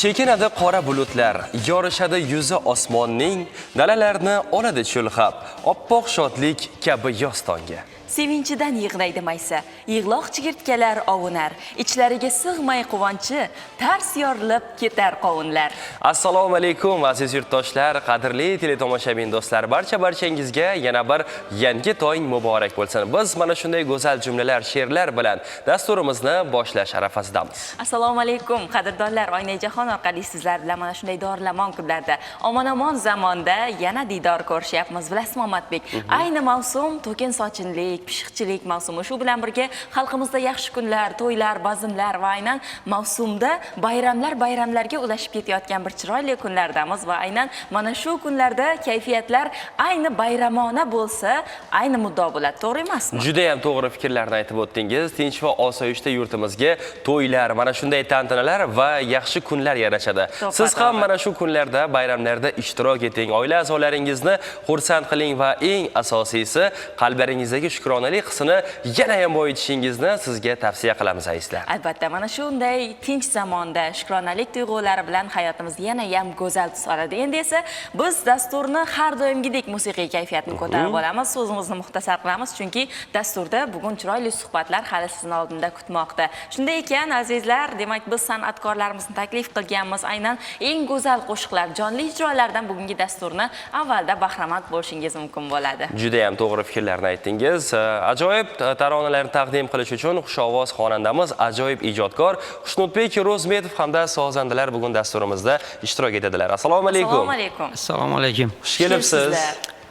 Chekinadi qora bulutlar, yorishadi yuzi osmonning, dalalarni oladi cho'lg'ab, oppoq shodlik kabi yoz tongi. Sevinchidan yig'laydi maysa, yig'loq chigirtkalar ovunar, ichlariga sig'may quvonchi, tars yorilib ketar qovunlar. Assalomu alaykum aziz yurtdoshlar, qadrli teletomoshabin do'stlar, barchangizga yana bir yangi tong muborak bo'lsin. Biz mana shunday go'zal jumlalar, she'rlar bilan dasturimizni boshlash arafasidamiz. Assalomu alaykum qadrdonlar, Oynajahon orqali sizlar bilan mana shunday dorilamon kunlarda, omon-omon zamonda yana diydor ko'rishyapmiz. Bilasizmi Omadbek, ayni mavsum to'kin sochinlik, pishiqchilik mavsumi. Shu bilan birga xalqimizda yaxshi kunlar, to'ylar, bazmlar va aynan mavsumda bayramlarga ulashib ketayotgan bir chiroyli kunlardamiz va aynan mana shu kunlarda kayfiyatlar ayni bayramona bo'lsa, ayni muddo bo'ladi, to'g'ri emasmi? Juda ham to'g'ri fikrlarni aytib o'tdingiz. Tinch va osoyishta yurtimizga to'ylar, mana shunday tantanalar va yaxshi kunlar yarashadi. Siz ham mana shu kunlarda, bayramlarda ishtirok eting, oila a'zolaringizni xursand qiling va eng asosiysi qalblaringizdagi shukronalik hissini yana ham boyitishingizni sizga tavsiya qilamiz azizlar. Albatta, mana shunday tinch zamonda shukronalik tuyg'ulari bilan hayotimiz yana ham go'zal tus oladi. Endi esa biz dasturni har doimgidek musiqiy kayfiyatni ko'tarib olamiz, so'zimizni muxtasar qilamiz, chunki dasturda bugun chiroyli suhbatlar hali sizning oldinda kutmoqda. Shunday ekan, azizlar, demak biz san'atkorlarimizni taklif qilganmiz, aynan eng go'zal qo'shiqlar, jonli ijrolardan bugungi dasturni avvalda bahramand bo'lishingiz mumkin bo'ladi. Juda ham to'g'ri fikrlarni aytdingiz. Ajoyib taronalarni taqdim qilish uchun xushovoz xonandamiz, ajoyib ijodkor Xushnudbek Ro'zmetov hamda sozandalar bugun dasturimizda ishtirok etadilar. Assalomu alaykum. Assalomu alaykum. Assalomu alaykum. Xush kelibsiz.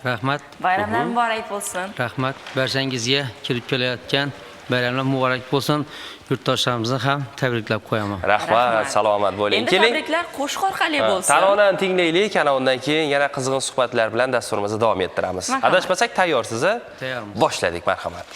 Rahmat. Bayramlar muborak bo'lsin. Rahmat. Barchangizga kelib kelayotgan bayramlar muborak bo'lsin. Yurtdoshlarimizni ham tabriklab qo'yaman. Rahmat, salomat bo'ling. Endi tabriklar qo'shiq orqali bo'lsin. Taronani tinglaylik, ana undan keyin yana qizg'in suhbatlar bilan dasturimizni davom ettiramiz. Adashmasak tayyorsiz? Tayyormiz. Boshladik, marhamat.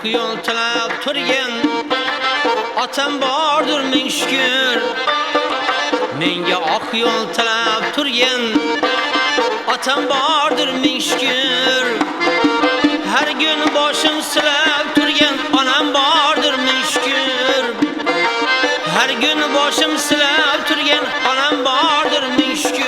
Yo'l tilab turgan otam bordir ming shukr. Menga oq yo'l tilab turgan otam bordir ming shukr. Har kun boshim silab turgan onam bordir ming shukr. Har kun boshim silab turgan onam bordir ming shukr.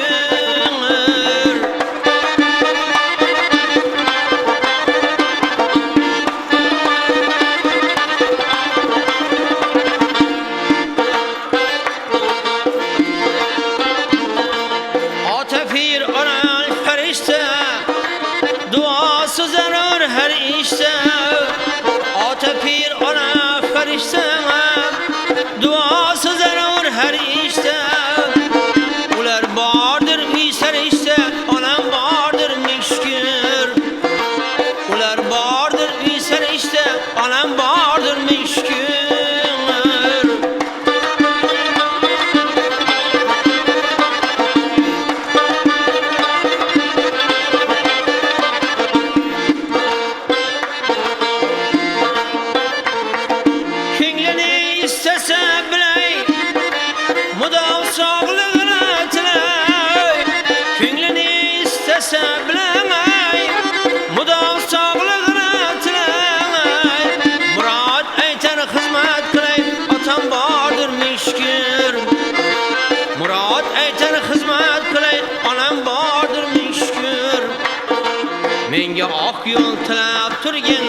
Menga oq yo'l tilab turgan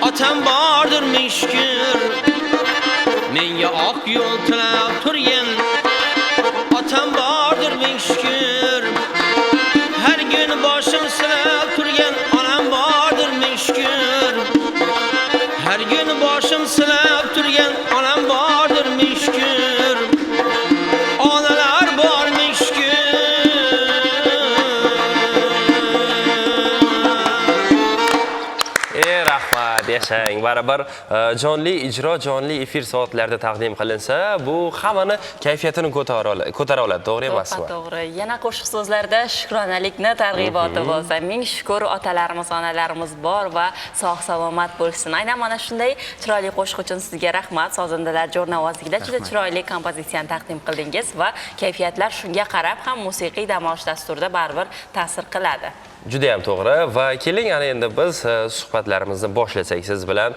otam bordir ming shukr. Menga oq yo'l tilab turgan otam bordir ming shukr. Har kun boshim silab turgan onam bordir ming shukr. Har kun boshim silab turgan onam bordir ming shukr. Onalar bor ming shukr. Qarashang, baribir jonli ijro, jonli efir soatlarida taqdim qilinsa, bu hammani kayfiyatini ko'tara oladi, to'g'ri emasmi? To'g'ri. Yana qo'shiq so'zlarda shukronalikni targ'iboti bo'lsa, ming shukr otalarimiz, onalarimiz bor va sog' salomat bo'lsin. Aynan mana shunday chiroyli qo'shiq uchun sizga rahmat. Sozandalar jo'rnavozligida juda chiroyli kompozitsiyani taqdim qildingiz va kayfiyatlar shunga qarab ham musiqiy dam olish dasturida baribir ta'sir qiladi. Juda ham to'g'ri va keling ana endi biz suhbatlarimizni boshlasak siz bilan.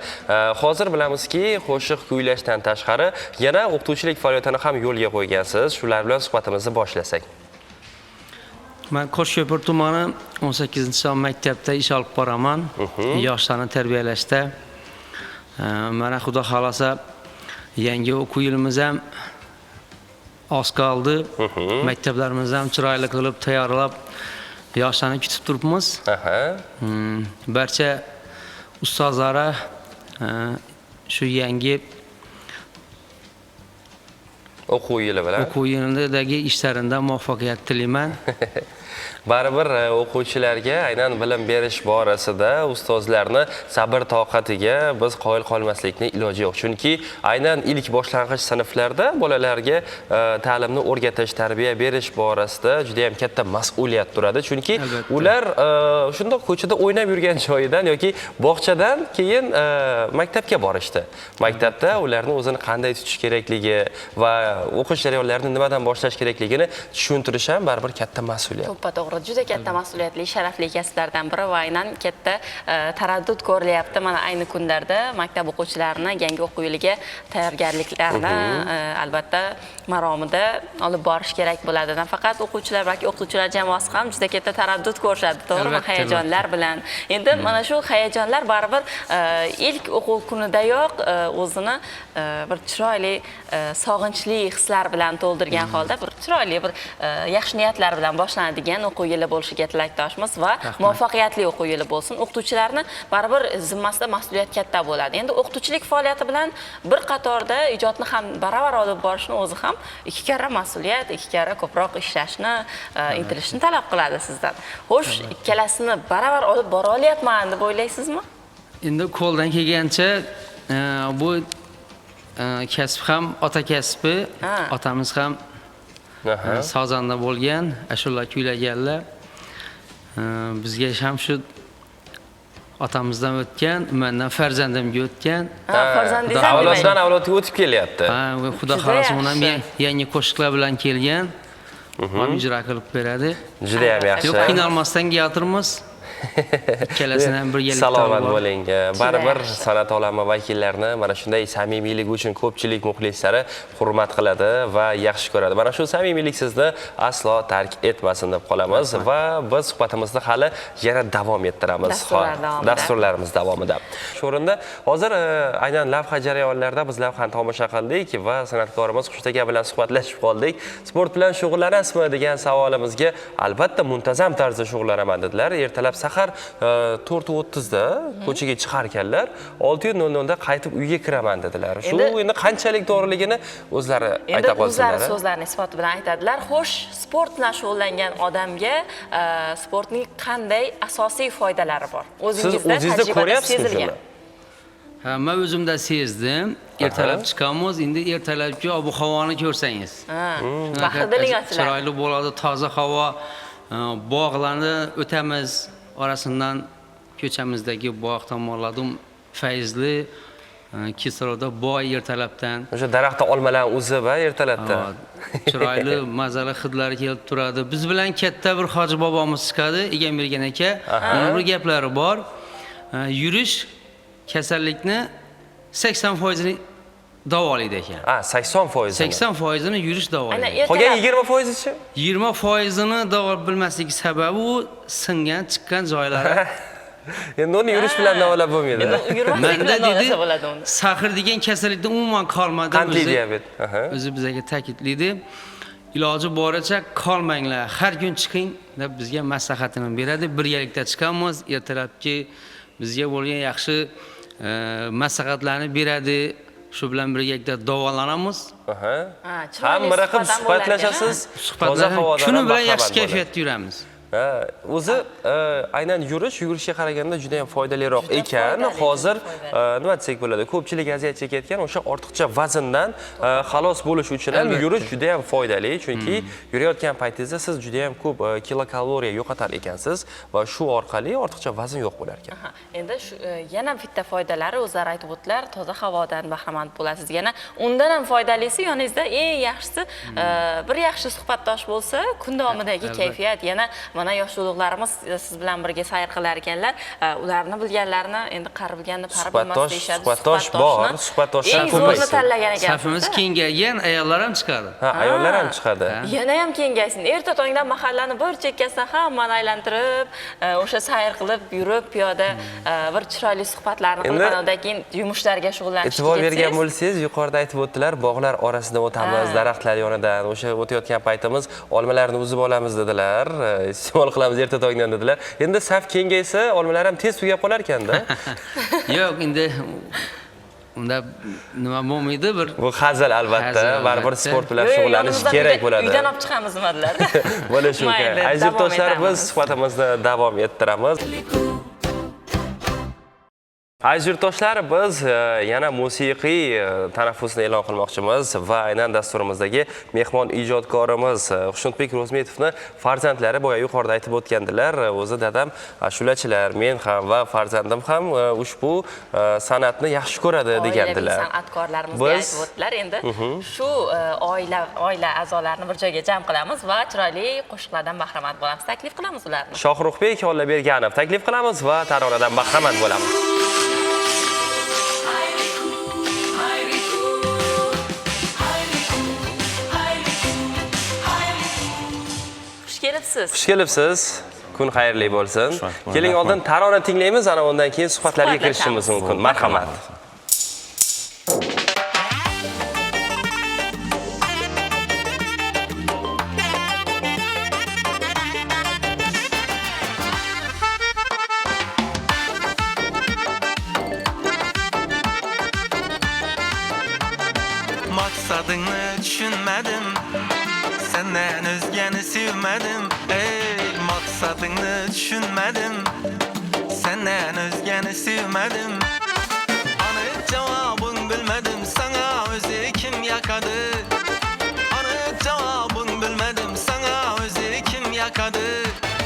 Hozir bilamizki, qo'shiq kuylashdan tashqari yana o'qituvchilik faoliyatini ham yo'lga qo'ygansiz. Shular bilan suhbatimizni boshlasak. Men Qo'shko'pir tumani 18-son maktabda ish olib boraman. Yoshlarni tarbiyalashda. Mana Xudo xolasa yangi o'quv yilimiz ham oz qoldi. Maktablarimizni ham chiroyli qilib tayyorlab yoshlarni kutib turibmiz. Barcha ustozlara shu yangi o'quv yili bilan o'quv yilidagi ishlaridan muvaffaqiyat tilayman. Baribir o'quvchilarga aynan bilim berish borasida ustozlarni sabr toqatiga biz qoyil qolmaslikning iloji yo'q. Chunki aynan ilk boshlang'ich sinflarda bolalarga ta'limni o'rgatish, tarbiya berish borasida juda ham katta mas'uliyat turadi. Chunki ular shundoq ko'chada o'ynab yurgan joyidan yoki bog'chadan keyin maktabga borishdi. Maktabda ularni o'zini qanday tutish kerakligi va o'qish jarayonlarini nimadan boshlash kerakligini tushuntirish ham baribir katta mas'uliyat. To'g'ri, juda katta mas'uliyatli, sharafli kasblardan biri va aynan katta taraddud ko'rilyapti. Mana ayni kunlarda maktab o'quvchilarini yangi o'quv yiliga tayyorgarliklarni albatta maromida olib borish kerak bo'ladi. Nafaqat o'quvchilar, balki o'qituvchilar jamoasi ham juda katta taraddud ko'rishadi, to'g'rimi? Hayajonlar bilan. Endi mana shu hayajonlar baribir ilk o'quv kunidayoq o'zini bir chiroyli, sog'inchli hislar bilan to'ldirgan holda bir chiroyli, bir yaxshi niyatlar bilan boshlanadigan o'quv yili bo'lishiga tilakdoshmiz va muvaffaqiyatli o'quv yili bo'lsin. O'qituvchilarni baribir zimmasida mas'uliyat katta bo'ladi. Endi o'qituvchilik faoliyati bilan bir qatorda ijodni ham baravar olib borishni o'zi ham ikki karra mas'uliyat, ikki karra ko'proq ishlashni, intilishni talab qiladi sizdan. Xo'sh, ikkalasini baravar olib bora olyapman deb o'ylaysizmi? Endi qo'ldan kelgancha bu kasb ham ota kasbi, otamiz ham sozanda bo'lgan, ashula kuylaganlar. Bizga ham shu otamizdan o'tgan, mendan farzandimga o'tgan. Farzandingiz avloddan avlodga o'tib kelyapti. Xudo xolasa uni ham yangi qo'shiqlar bilan kelgan. Ham ijro qilib beradi. Juda ham yaxshi. Yo'q, qiynalmasdan keltirmiz. Ikkalasini ham birgalikda salomat bo'ling. Baribir san'at olami vakillarini mana shunday samimiylik uchun ko'pchilik muxlislari hurmat qiladi va yaxshi ko'radi. Mana shu samimiylik sizni aslo tark etmasin deb qolamiz va biz suhbatimizni hali yana davom ettiramiz. Dasturlarimiz davomida. Shu o'rinda hozir aynan lavha jarayonlarida biz lavhani tomosha qildik va san'atkorimiz Xushta aka bilan suhbatlashib qoldik. Sport bilan shug'ullanasizmi degan savolimizga albatta muntazam tarzda shug'ullanaman dedilar. Ertalab sahar 4:30 da ko'chaga chiqar ekanlar, 6:00 da qaytib uyga kiraman dedilar. Shu endi qanchalik to'g'riligini o'zlari ayta qolsinlar. Endi o'zlari so'zlarini isboti bilan aytadilar. Xo'sh, sport bilan shug'ullangan odamga sportning qanday asosiy foydalari bor? O'zingizda ko'ryapsizmi shuni? Men o'zimda sezdim. Ertalab chiqamiz, endi ertalabki ob-havoni ko'rsangiz. Bahridiling ochiladi. Chiroyli bo'ladi, toza havo, bog'larni o'tamiz. Orasidan ko'chamizdagi bog' tomonladim fayzli, kislorodda boy ertalabdan. O'sha daraxtda olmalar o'zi va ertalabda. Chiroyli, mazali hidlari kelib turadi. Biz bilan katta bir hoji bobomiz chiqadi, Egambergan aka. Uning bir gaplari bor. Yurish kasallikni 80% davolaydi ekan. 80%. 80%ni yurish davolaydi. Qolgan 20%-chi? 20%ni davolab bilmasligi sababi u singan, chiqqan joylari. Endi uni yurish bilan davolab bo'lmaydi. Menda dedi, sahr degan kasallikdan umuman qolmadi. Qandli diabet. O'zi bizga ta'kidlaydi. Iloji boricha qolmanglar, har kun chiqing deb bizga maslahatini beradi. Birgalikda chiqamiz, ertalabki bizga bo'lgan yaxshi maslahatlarni beradi. Shu bilan birgalikda davolanamiz. Hamma raqam suhbatlashasiz. Toza havoda kuni bilan yaxshi kayfiyatda yuramiz. O'zi aynan yugurishga qaraganda juda ham foydaliroq ekan. Hozir nima desak bo'ladi? Ko'pchilik aziyat chekayotgan o'sha ortiqcha vazndan xalos bo'lish uchun ham yugurish juda ham foydali, chunki yurayotgan paytingizda siz juda ham ko'p kilokaloriya yo'qotar ekansiz va shu orqali ortiqcha vazn yo'q bo'lar ekan. Endi shu yana bitta foydalari o'zlari aytib o'tdilar, toza havodan bahramand bo'lasiz. Yana undan ham foydalisi yoningizda eng yaxshisi bir yaxshi suhbatdosh bo'lsa, kun davomidagi kayfiyat. Yana mana yosh ulug'larimiz siz bilan birga sayr qilar ekanlar, ularni bilganlarini endi qari bilganni pari bilmas deyshadi. Suhbatdosh bor, suhbatdoshlar eng zo'rini tanlagan ekan. Safimiz kengaygan, ayollar ham chiqadi. Ha, ayollar ham chiqadi. Yana ham kengaysin. Erta tongdan mahallani bir chekkasidan hammani aylantirib, o'sha sayr qilib, yurib, piyoda bir chiroyli suhbatlarni qilib, undan keyin yumushlarga shug'ullanishga e'tibor bergan bo'lsangiz, yuqorida aytib o'tdilar, bog'lar orasidan o'tamiz, daraxtlar yonidan, o'sha o'tayotgan paytimiz olmalarni uzib olamiz dedilar, iste'mol qilamiz erta tongdan dedilar. Endi saf kengaysa, olmalar ham tez tugab qolar ekanda. Yo'q, endi unda nima bo'lmaydi bir. Bu hazil albatta, baribir sport bilan shug'ullanish kerak bo'ladi. Uydan olib chiqamiz nima dedilar. Bo'lishi mumkin. Aziz yurtdoshlar, biz suhbatimizni davom ettiramiz. Aziz yurtdoshlar, biz yana musiqiy tanaffusni e'lon qilmoqchimiz va aynan dasturimizdagi mehmon ijodkorimiz Xushnudbek Ro'zmetovni farzandlari boya yuqorida aytib o'tgandilar. O'zi dadam ashulachilar, men ham va farzandim ham ushbu san'atni yaxshi ko'radi degandilar. San'atkorlarimizga aytib o'tdilar. Endi shu oila a'zolarini bir joyga jam qilamiz va chiroyli qo'shiqlardan bahramand bo'lamiz. Taklif qilamiz ularni. Shohruxbek Ollaberganov taklif qilamiz va taronadan bahramand bo'lamiz. Xush kelibsiz. Kun xayrli bo'lsin. Keling oldin tarona tinglaymiz, ana undan keyin suhbatlarga kirishimiz mumkin. Marhamat. Maksadını düşünmedim, senden özgeni sevmedim. Ey, maksadını düşünmedim, senden özgeni sevmedim. Anı cevabın bilmedim, sana özü kim yakadı? Anı cevabın bilmedim, sana özü kim yakadı?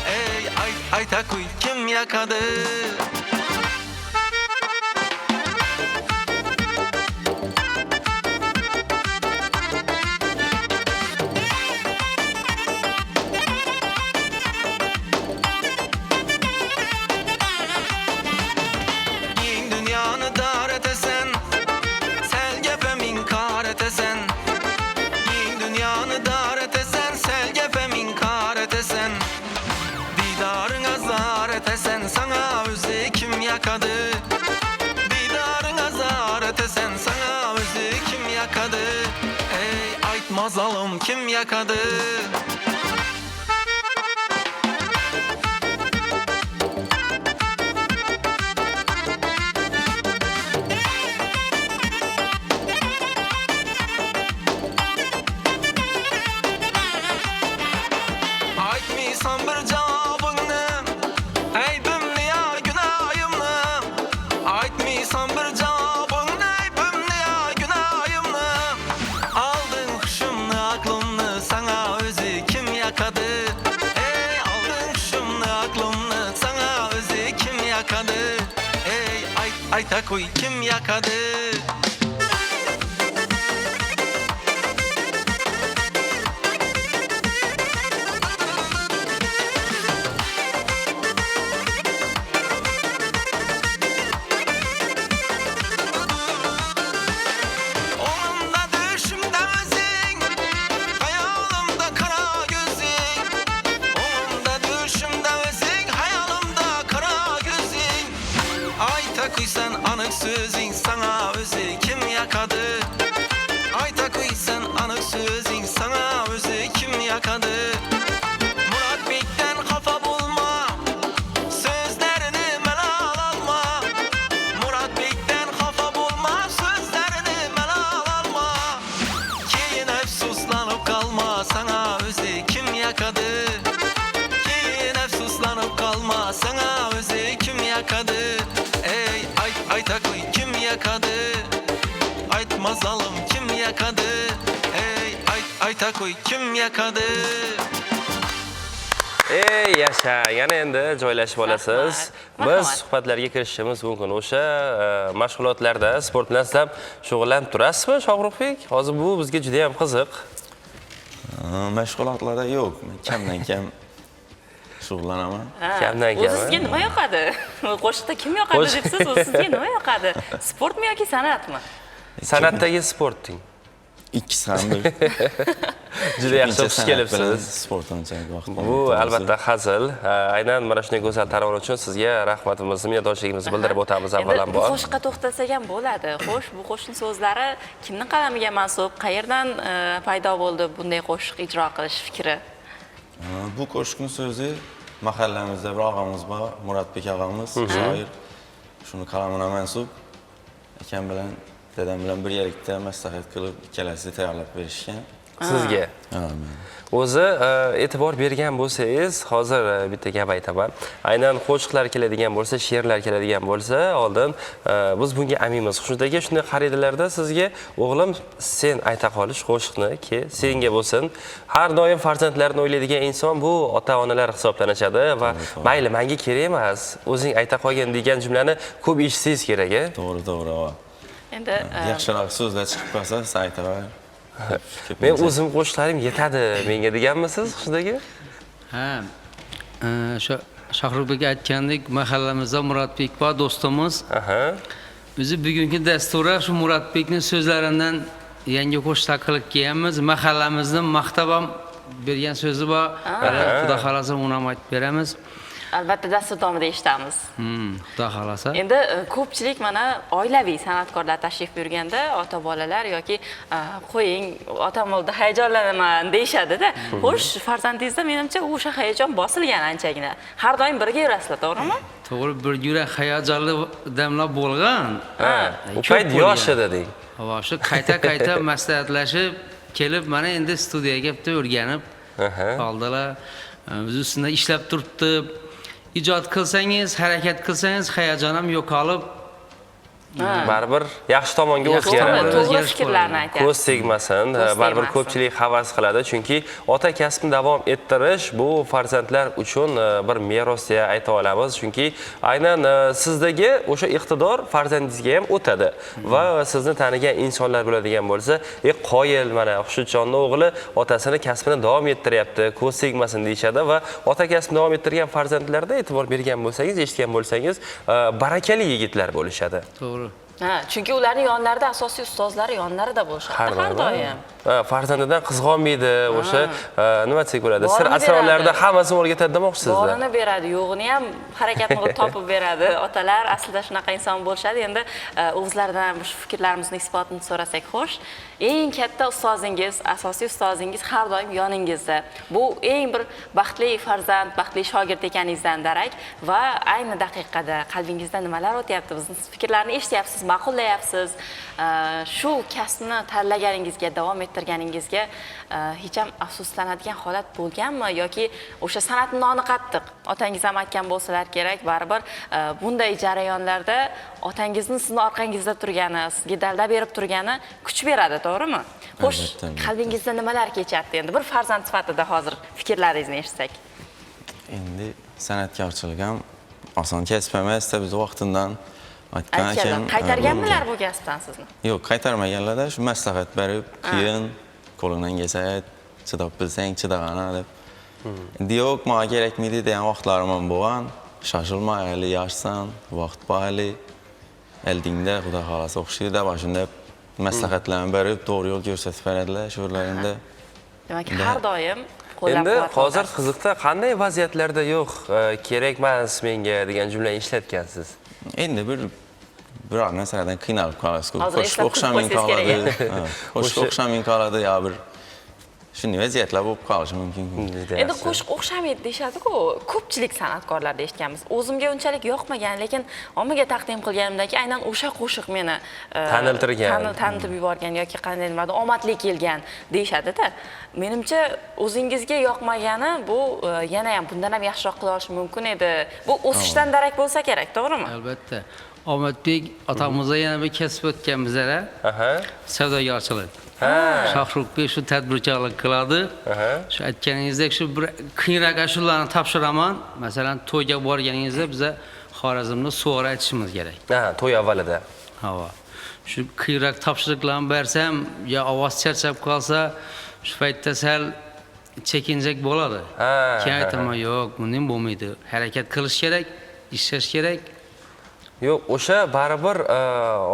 Ey, Aytakuy kim yakadı? Mazalım kim yakadı? Aytmıysan bir cevabını, eybimni ya günahımını. Aytmıysan bir cevabını, eybimni ya günahımını. Aldın huşumnu, aklımını, sana özü kim yakadı? Ey, aldın huşumnu, aklımını, sana özü kim yakadı? Ey, Aytakuy kim yakadı? Aytakuysan anık sözün, sana özü kim yakadı? Aytakuysan anık sözün, sana özü kim yakadı? Murat Bey'den kafa bulma, sözlerini melal alma. Murat Bey'den kafa bulma, sözlerini melal alma. Keyin efsuslanıp kalma, sana özü kim yakadı? Keyin zalım kim yakadı? Ey ayta koy kim yakadı? Ey yasha, yana endi joylashib olasiz. Marhamat. Biz suhbatlarga kirishimiz mumkin. O'sha mashg'ulotlarda sport bilan siz ham shug'ullanib turasizmi, Shohruxbek? Hozir bu bizga juda ham qiziq. Mashg'ulotlarda yo'q. Men kamdan kam shug'ullanaman. Kamdan kam. O'zi sizga nima yoqadi? Qo'shiqda kim yoqadi debsiz, o'zi sizga nima yoqadi? Sportmi yoki san'atmi? San'atdagi sporting. Ikkisi ham bir. Juda yaxshi xush kelibsiz. Sport unchalik vaqt Bu albatta hazil. Aynan mana shunday go'zal tarovul uchun sizga rahmatimizni, minnatdorchiligimizni bildirib o'tamiz Endi bu avvalambor. qo'shiqqa to'xtalsak ham bo'ladi. Xo'sh, bu qo'shiq so'zlari kimning qalamiga mansub? Qayerdan paydo bo'ldi bunday qo'shiq ijro qilish fikri? Bu qo'shiqning so'zi mahallamizda bir og'amiz bor, Muratbek og'amiz, shoir. Shuni qalamiga mansub. Akam bilan, dadam bilan birgalikda maslahat qilib, ikkalasi tayyorlab berishgan. Sizga. Amin. O'zi e'tibor bergan bo'lsangiz, hozir bitta gap aytaman. Aynan qo'shiqlar keladigan bo'lsa, she'rlar keladigan bo'lsa, oldin biz bunga aminmiz. Xushnudaga shunday xaridalarda sizga o'g'lim sen ayta qolish qo'shiqni ki senga bo'lsin. Har doim farzandlarini o'ylaydigan inson bu ota-onalar hisoblanadi va mayli menga kerak emas, o'zing ayta qolgin degan jumlani ko'p eshitsangiz kerak. To'g'ri, to'g'ri. Endi Yaxshiroq so'zlar chiqib qolsa, siz aytaver. Men o'zim qo'shiqlarim yetadi menga deganmisiz Xushnudaga? Ha. O'sha Shohruxbek aytgandek, mahallamizda Muratbek bor do'stimiz. Aha. O'zi bugungi dasturda shu Muratbekning so'zlaridan yangi qo'shiqlar qilib kelganmiz. Mahallamizni maqtab ham bergan so'zi bor. Xudo xolasa uni ham aytib beramiz. albatta dastur davomida eshitamiz. Xudo xolasa. Endi ko'pchilik mana oilaviy san'atkorlar tashrif buyurganda ota-bolalar yoki qo'ying, otam oldi hayajonlanaman deyshadi-da. Xo'sh, farzandingizda menimcha o'sha hayajon bosilgan anchagina. Har doim birga yurasizlar, to'g'rimi? To'g'ri, bir yura hayajonli damlar bo'lgan. U payt yosh edi deng. Va shu qayta maslahatlashib kelib, mana endi studiyaga bitta o'rganib qoldilar. Biz ustida ishlab turibdi. Ijod qilsangiz, harakat qilsangiz, hayajon ham yo'qolib, baribir yaxshi tomonga Yaxshi o'zgaradi. tomonga To'g'ri fikrlarni aytyapsiz. Ko'z tegmasin, baribir tegmasin. ko'pchilik havas qiladi, chunki ota kasbni davom ettirish bu farzandlar uchun bir meros deya ayta olamiz, chunki aynan sizdagi o'sha iqtidor farzandingizga ham o'tadi va sizni tanigan insonlar bo'ladigan bo'lsa, qoyil mana Xushudjonning o'g'li otasini kasbini davom ettiryapti, ko'z tegmasin deyshadi va ota kasbini davom ettirgan farzandlarda e'tibor bergan bo'lsangiz, eshitgan bo'lsangiz, barakali yigitlar bo'lishadi. to'g'ri. Ha, chunki ularning yonlarida asosiy ustozlari yonlarida bo'lishadi har doim. Farzandidan qizg'onmaydi, o'sha nima desak bo'ladi, sir Borini asrorlarida beradi. hammasini o'rgatadi demoqchisizlar. Borini beradi, yo'g'ini ham harakatni qilib topib beradi. Otalar aslida shunaqa inson bo'lishadi. Endi o'zlaridan ham shu fikrlarimizni isbotini so'rasak, xo'sh, eng katta ustozingiz, asosiy ustozingiz har doim yoningizda. Bu eng bir baxtli farzand, baxtli shogird ekaningizdan darak va ayni daqiqada qalbingizda nimalar o'tyapti, bizning fikrlarni eshityapsiz, ma'qullayapsiz. Shu kasbni tanlaganingizga, davom ettirganingizga hech ham afsuslanadigan holat bo'lganmi yoki o'sha san'atning noni qattiq? Otangiz ham aytgan bo'lsalar kerak, baribir bunday jarayonlarda otangizni sizni orqangizda turgani, sizga dalda berib turgani kuch beradi, to'g'rimi? Xo'sh, Albatta. qalbingizda nimalar kechyapti endi? Bir farzand sifatida hozir fikrlaringizni eshitsak. Endi san'atkorchilik ham oson kasb emas, biz vaqtidan aytgan Aytganlar, qaytarganmilar bu kasbdan sizni? Yo'q, qaytarmaganlarda shu maslahat berib, qiyin, qo'lingdan kelsa, chidab bilsang, chidag'ana deb. Endi yo'q, menga kerakmaydi degan vaqtlarim ham bo'lgan. Shoshilma, hali yoshsan, vaqt bor hali. Eldingda xudo xolasa o'xshaydi deb shunday maslahatlarni berib, to'g'ri yo'l ko'rsatib beradilar shu yerlarida. Demak, har doim Endi hozir qo'llab-quvvatlaysiz. qiziqda qanday vaziyatlarda yo'q, kerak emas menga degan jumlani ishlatgansiz. Endi biror narsadan qiynalib qolasiz-ku. Hozir Qo'shiq eslatib o'xshamay qo'ysangiz qoladi. kerak. Qo'shiq o'xshamay qoladi, yo bir shunday vaziyatlar bo'lib qolishi mumkin. Endi qo'shiq o'xshamaydi deyshadi-ku. Ko'pchilik san'atkorlarda eshitganmiz. O'zimga unchalik yoqmagan, lekin ommaga taqdim qilganimdan keyin aynan o'sha qo'shiq meni Taniltirgan. tanitib yuborgan yoki qanday nimada omadli kelgan deyshadi-da. Menimcha o'zingizga yoqmagani bu yana ham bundan ham yaxshiroq qila olish mumkin edi. Bu o'sishdan darak bo'lsa kerak, to'g'rimi? Albatta. Omadbek otamizga yana bir kasb o'tgan bizlar, Aha. savdogarchilik. Ha. Shohruxbek shu tadbirkorlik qiladi. Aha. Shu aytganingizdek shu bir qiyinroq ashulalarni topshiraman. Masalan, to'yga borganingizda biza Xorazmni suvor aytishimiz kerak. Ha, to'y avvalida. Havo. Shu qiyinroq topshiriqlarni bersam, yo ovoz charchab qolsa, shu paytda sal chekinjak bo'ladi. Ha, Keyin ha, aytaman, yo'q, bunday bo'lmaydi. Harakat qilish kerak, ishlash kerak. Yo'q, o'sha baribir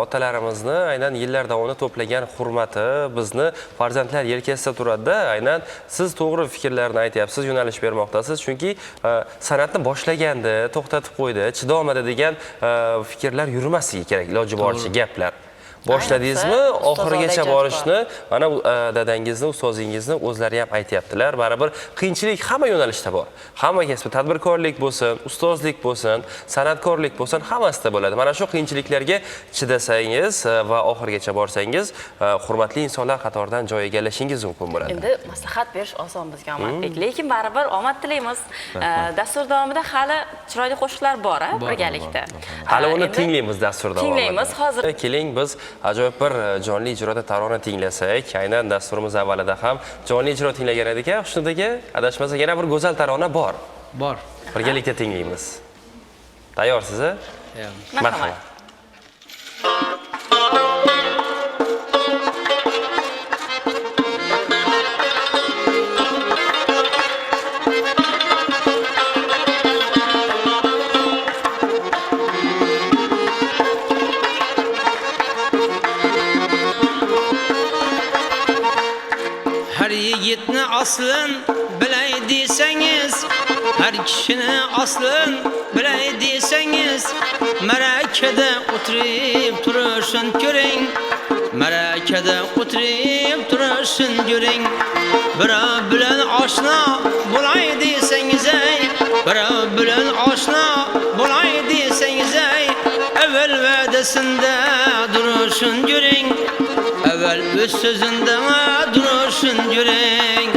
otalarimizni aynan yillar davomida to'plagan hurmati bizni farzandlar yelkasida turadi-da. Aynan siz to'g'ri fikrlarni aytyapsiz, yo'nalish bermoqdasiz. Chunki san'atni boshlaganda to'xtatib qo'ydi, chidolmadi degan fikrlar yurmasligi kerak, iloji boricha gaplar. Boshladingizmi, Ayniqsa, oxirigacha ustozlardek borishni mana dadangizni, ustozingizni o'zlari ham aytyaptilar. Baribir qiyinchilik hamma yo'nalishda bor. Hamma kasbda tadbirkorlik bo'lsin, ustozlik bo'lsin, san'atkorlik bo'lsin, hammasida bo'ladi. Mana shu qiyinchiliklarga chidasangiz va oxirigacha borsangiz, hurmatli insonlar qatoridan joy egallashingiz mumkin bo'ladi. Endi maslahat berish oson bizga Omadbek, lekin baribir omad tilaymiz. Dastur davomida hali chiroyli qo'shiqlar bor, birgalikda. Hali uni Endi tinglaymiz dastur davomida. Tinglaymiz hozir. Keling biz ajoyib bir jonli ijroda tarona tinglasak. Aynan dasturimiz avvalida ham jonli ijro tinglagan edik. Xushnudagi adashmasa yana bir go'zal tarona bor. Bor. Birgalikda tinglaymiz. Tayyorsiz, a? Marhamat. Her yigitni aslın bilay desangiz, her kishini aslın bilay desangiz, marakada o'tirib turishini ko'ring, marakada o'tirib turishini ko'ring. Birov bilan oshna bo'lay desangiz, birov bilan oshna bo'lay desangiz, avval va'dasida durishini ko'ring, avval o'z so'zida durishini ko'ring.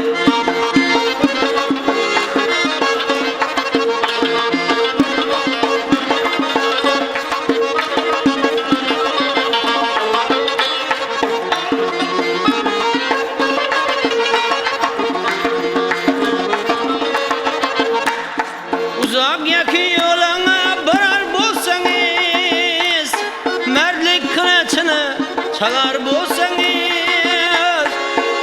Uzak yakın yoluna barar bo'lsangiz, mardlik qilichini chalar bo'lsangiz,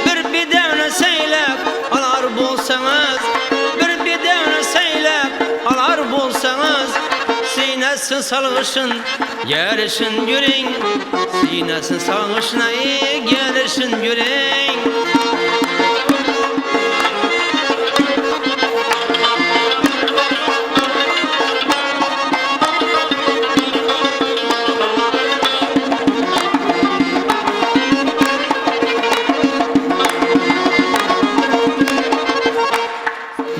bir bedavni saylab olar bo'lsangiz, bir bedavni saylab olar bo'lsangiz, sinasi salg'ishin yarashin ko'ring, sinasi salg'ishni yarashin ko'ring.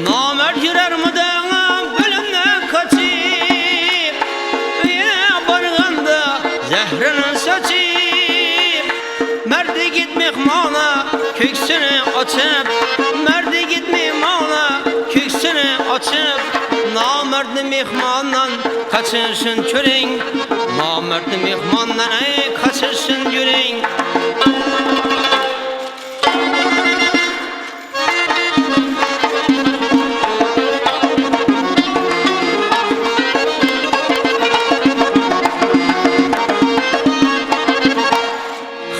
Namert yürər müdəğəm ölümdən kaçıb, Üyənə barğanda zəhrini saçıb, Mərdi gitmək mana köksünü açıb, Mərdi gitmək mana köksünü açıb, Namərdi mehmandan kaçışın körəng, Namərdi mehmandan kaçışın görəng.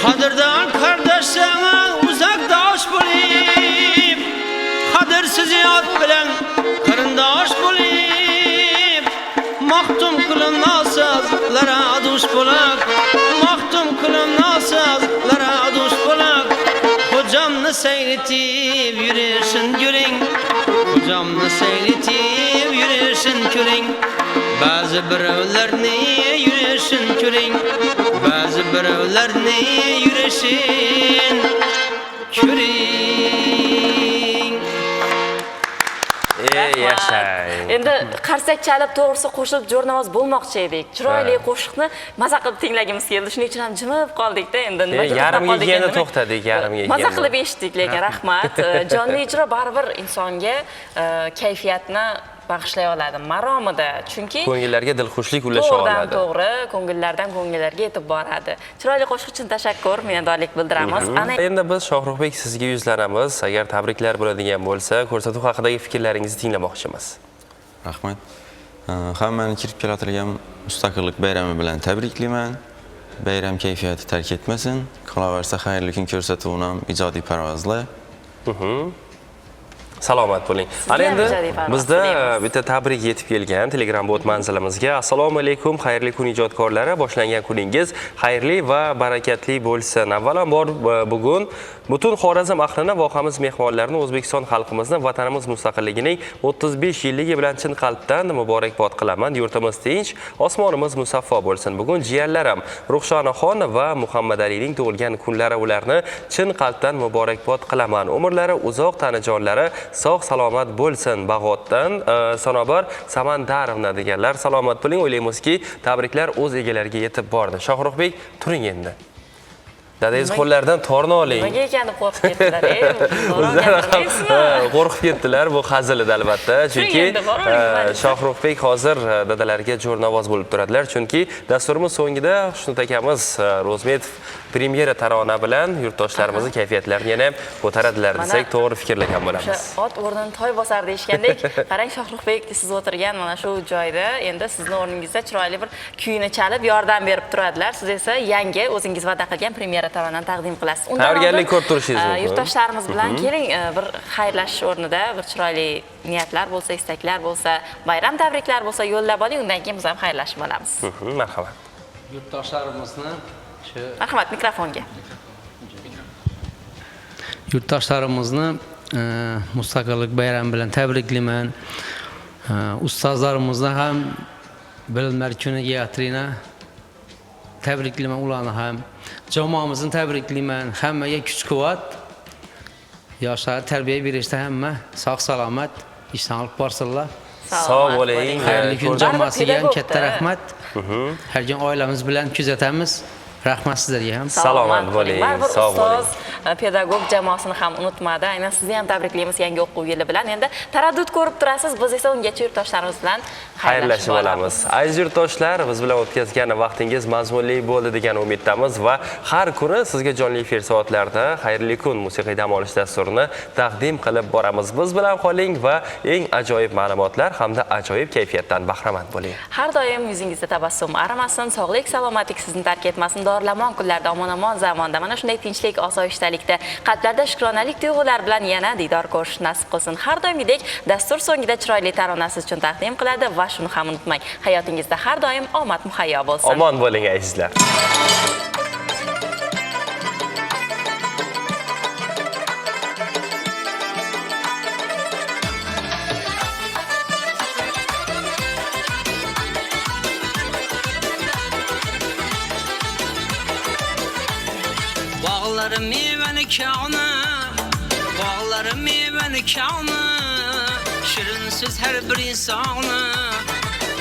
Kadirdan kardeş sana uzakdaş bulayım, Kadirsiz yat bilen karındaş bulayım, Mahtum kılınmazsızlara duş bulak, Mahtum kılınmazsızlara duş bulak, Hocamını seyretip yürüyüşün görün, Hocamını seyretip yürüyüşün görün, Bazı birovlarni yürüyüşün görün, Bazı birovlarni yürüyüşün görün. Yashay. Endi qarsak chalib to'g'risi qo'shib jo'rnamoz bo'lmoqchi edik. Chiroyli qo'shiqni maza qilib tinglagimiz keldi. Shuning uchun ham jimib qoldik-da endi. Nimaga yarimga kelganda to'xtadik, yarimga kelganda. Maza qilib eshitdik, lekin rahmat. Jonli ijro baribir insonga kayfiyatni bag'ishlay oladi maromida. Chunki Ko'ngillarga dilxushlik ulasha to'g'ridan oladi. to'g'ri ko'ngillardan ko'ngillarga yetib boradi. Chiroyli qo'shiq uchun tashakkur, minnatdorlik bildiramiz. Ana Endi biz Shohruxbek sizga yuzlanamiz. Agar tabriklar bo'ladigan bo'lsa, ko'rsatuv haqidagi fikrlaringizni tinglamoqchimiz. Rahmat. Hammani kirib kelatilgan mustaqillik bayrami bilan tabriklayman. Bayram kayfiyati tark etmasin. Qolaversa xayrli kun ko'rsatuvini ham ijodiy parvozlar. Salomat bo'ling. Ana endi ijodiy parvoz bizda tilaymiz. bitta tabrik yetib kelgan Telegram bot manzilimizga. Assalomu alaykum, xayrli kun ijodkorlari. Boshlangan kuningiz xayrli va barakatli bo'lsin. Avvalambor bugun butun Xorazm ahlini, vohamiz mehmonlarini, O'zbekiston xalqimizni vatanimiz mustaqilligining 35 yilligi bilan chin qalbdan muborakbod qilaman. Yurtimiz tinch, osmonimiz musaffo bo'lsin. Bugun jiyanlarim Ruxshonaxon va Muhammad Alining tug'ilgan kunlari, ularni chin qalbdan muborakbod qilaman. Umrlari uzoq, tanajonlari sog' salomat bo'lsin. Bag'otdan Sanobar Samandarovna deganlar salomat bo'ling. O'ylaymizki, tabriklar o'z egalariga yetib bordi. Shohruxbek, turing endi. Dadangiz qo'llaridan torni oling. nimaga ekan deb qo'rqib ketdilar? Qo'rqib ketdilar, bu hazil edi albatta. Chunki endi, boravering. Shohruxbek hozir dadalarga jo'rnavoz bo'lib turadilar. Chunki dasturimiz so'ngida Xushnud akamiz Ro'zmetov premyera tarona bilan yurtdoshlarimizni kayfiyatlarini yana ko'taradilar desak, to'g'ri fikrlagan bo'lamiz. O'sha ot o'rnini toy bosar deyishgandek, qarang Shohruxbek siz o'tirgan mana shu joyda endi sizni o'rningizda chiroyli bir kuyni chalib yordam berib turadilar. Siz esa yangi o'zingiz va'da qilgan premyera taronani taqdim qilasiz. Tayyorgarlik ko'rib turishingiz mumkin. Yurtdoshlarimiz bilan keling bir xayrlashish o'rnida bir chiroyli niyatlar bo'lsa, istaklar bo'lsa, bayram tabriklar bo'lsa yo'llab oling, undan keyin biz ham xayrlashib olamiz. Marhamat. Yurtdoshlarimizni shu Marhamat, mikrofonga. yurtdoshlarimizni mustaqillik bayrami bilan tabriklayman. Ustozlarimizni ham bilimlar kuniga atrina tabriklayman ularni ham. Jamoamizni tabriklayman. Hammaga kuch-quvvat. Yoshlar tarbiya berishda hamma sog' salomat ishdan olib borsinlar. Sog' bo'ling. Xayrli kun jamoasiga ham pedagogda. katta rahmat. Har kun oilamiz bilan kuzatamiz. Rahmat sizlarga ham. Salomat bo'ling, Baribir sog' bo'ling. ustoz, pedagog jamoasini ham unutmadi. Aynan sizni ham tabriklaymiz yangi o'quv yili bilan. Endi taraddud ko'rib turasiz, biz esa ungacha yurtdoshlarimiz bilan Xayrlashib olamiz. Aziz yurtdoshlar, biz bilan o'tkazgan vaqtingiz mazmunli bo'ldi degan umiddamiz va har kuni sizga jonli efir soatlarida xayrli kun musiqiy dam olish dasturini taqdim qilib boramiz. Biz bilan qoling va eng ajoyib ma'lumotlar hamda ajoyib kayfiyatdan bahramand bo'ling. har doim yuzingizda tabassum arimasin, sog'lik, salomatlik sizni tark etmasin. Dorlamon kunlarda, omon-omon zamonda, mana shunday tinchlik, osoyishtalikda, qalblarda shukronalik tuyg'ulari bilan yana diydor ko'rish nasib qilsin. Har doimgidek dastur so'ngida chiroyli tarona siz uchun taqdim qiladi va shuni ham unutmang, hayotingizda har doim omad muhayyo bo'lsin. Omon bo'ling azizlar. Bağları meyveni kâni, bağları meyveni kâni, şirinsiz her bir insanı,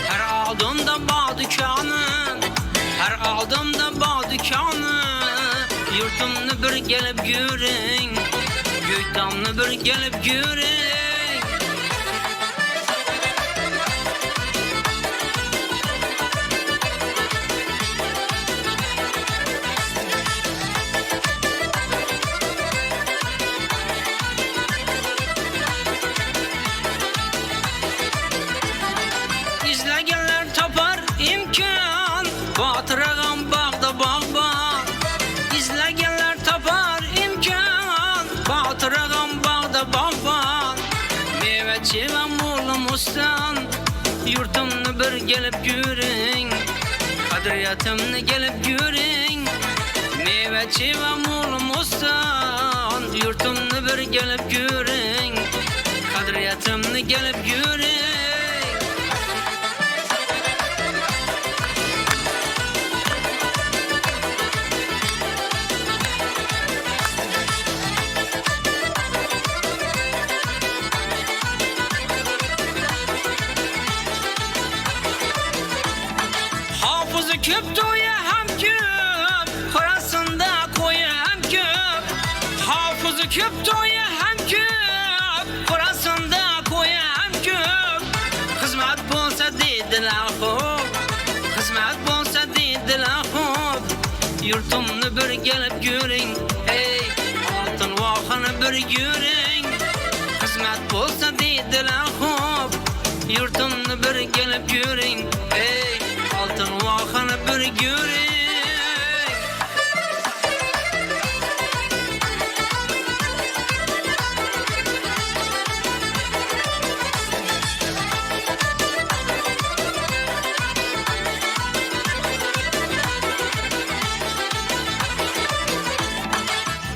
her adımda bağ dükkanı, her adımda bağ dükkanı, yurtumni bir gelip görün, gökdamni bir gelip görün. İzleyenler tapar imkan, batırağım bağda bağ var. İzleyenler tapar imkan, batırağım bağda bağ var. Meyveci ve muğlum ustan, yurtumni bir gelip görün, kadriyatimni gelip görün. Meyveci ve muğlum ustan, yurtumni bir gelip görün, kadriyatimni gelip görün. Hafızı köp doya hem köp, Korasında koyu hem köp. Hafızı köp doya hem köp, Korasında koyu hem köp. deydilar xo'p, xizmat bo'lsa deydilar xo'p. Yurtimni bir kelib ko'ring, ey, oltin vohani bir yuring. Xizmat bo'lsa deydilar xo'p, yurtimni bir kelib ko'ring, ey, oltin vohani bir yuring.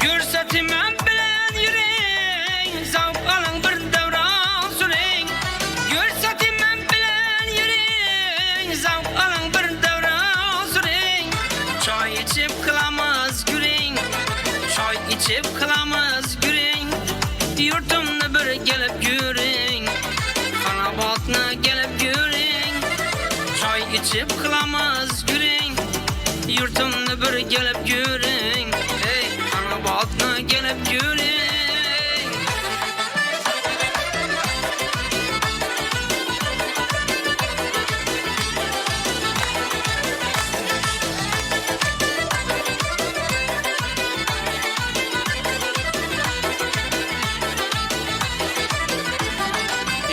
Görsatimen bilen yüreğin, zavk alın bir devran süreyin. Görsatimen bilen yüreğin, zavk alın bir devran süreyin. Çay içip kılamaz güreyin, çay içip kılamaz güreyin. Yurtumni bir gelip güreyin, Xonobodni gelip güreyin. Çay içip kılamaz güreyin, yurtumni bir gelip güreyin. Xonobodni kelib ko'ring.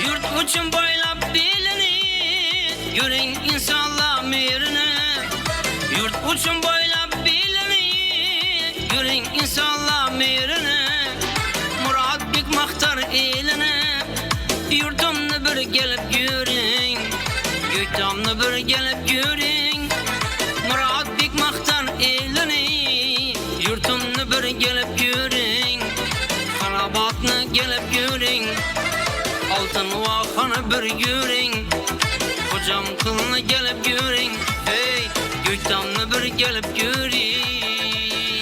Yurt uchun boylab belini, yuring insonlar merini. Yurt uchun boylab belini, yuring insonlar merini. Murod bek maqtar elini, yurtimni bir kelib ko'ring. Yurtimni bir kelib ko'ring. Murod bek maqtar elini, yurtimni bir kelib ko'ring. Xonobodni kelib ko'ring, oltin vohani bir yuring. Xo'jam qilni kelib ko'ring, hey, Yurtimni bir kelib ko'ring.